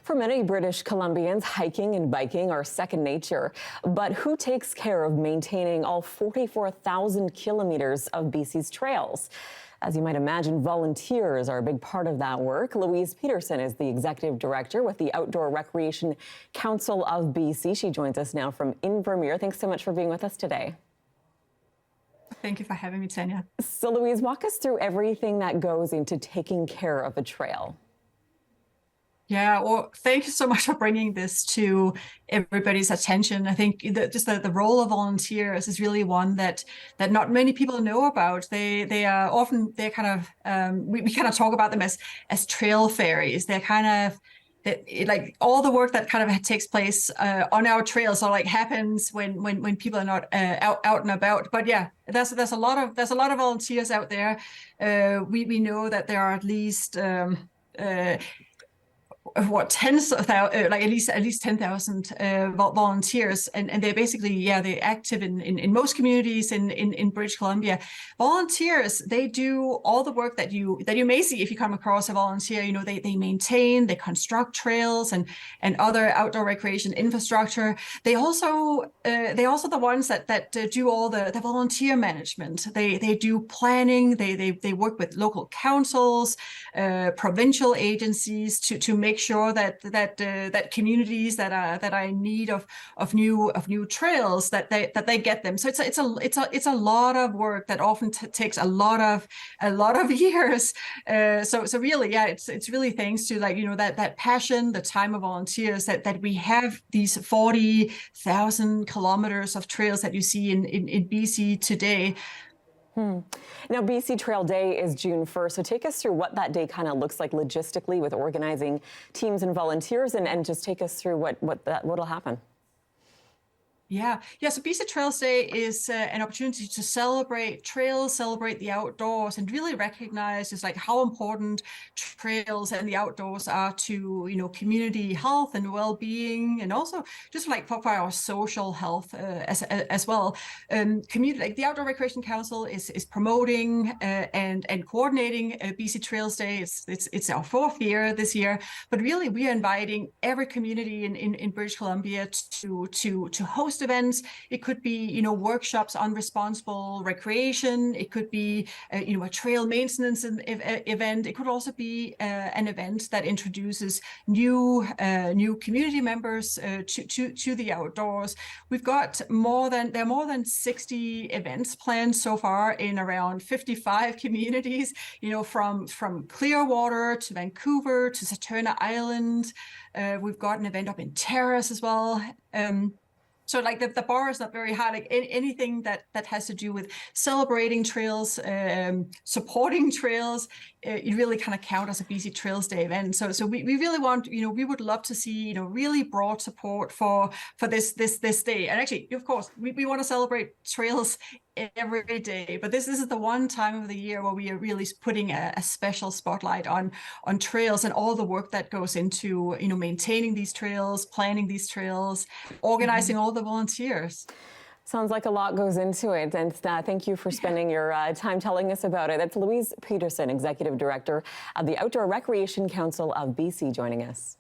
For many British Columbians, hiking and biking are second nature. But who takes care of maintaining all 44,000 kilometers of BC's trails? As you might imagine, volunteers are a big part of that work. Louise Pedersen is the executive director with the Outdoor Recreation Council of BC. She joins us now from Invermere. Thanks so much for being with us today. Thank you for having me, Tanya. So Louise, walk us through everything that goes into taking care of a trail. Yeah, well, thank you so much for bringing this to everybody's attention. I think that just the role of volunteers is really one that not many people know about. They are often we kind of talk about them as trail fairies. They're kind of like all the work that kind of takes place on our trails or like happens when people are not out and about. But yeah, there's a lot of volunteers out there. We know that there are at least tens of thousands, like at least 10,000 volunteers, and they're basically they're active in most communities in British Columbia. Volunteers, they do all the work that you may see if you come across a volunteer. You know, they maintain, they construct trails and other outdoor recreation infrastructure. They also the ones that do all the volunteer management. They do planning. They work with local councils, provincial agencies to make sure that communities that are in need of new trails that they get them. So it's a lot of work that often takes a lot of years. So really, yeah, it's really thanks to that passion, the time of volunteers that we have these 40,000 kilometers of trails that you see in BC today. Now, BC Trail Day is June 1st, so take us through what that day kind of looks like logistically with organizing teams and volunteers, and just take us through what'll happen. Yeah. So BC Trails Day is an opportunity to celebrate trails, celebrate the outdoors, and really recognize just like how important trails and the outdoors are to community health and well-being, and also just like for our social health as well. Community, like the Outdoor Recreation Council is promoting and coordinating BC Trails Day. It's our 4th year this year, but really we are inviting every community in British Columbia to host events. It could be workshops on responsible recreation. It could be a trail maintenance event. It could also be an event that introduces new community members to the outdoors. We've got more than 60 events planned so far in around 55 communities, from Clearwater to Vancouver to Saturna Island. We've got an event up in Terrace as well. So like the bar is not very high. Like anything that has to do with celebrating trails, supporting trails, it really kind of count as a BC Trails Day event. So we really want, we would love to see, really broad support for this day. And actually, of course, we want to celebrate trails every day, but this is the one time of the year where we are really putting a special spotlight on trails and all the work that goes into maintaining these trails, planning these trails, organizing all the volunteers. Sounds like a lot goes into it, and thank you for spending your time telling us about it. That's Louise Pedersen, Executive Director of the Outdoor Recreation Council of BC, joining us.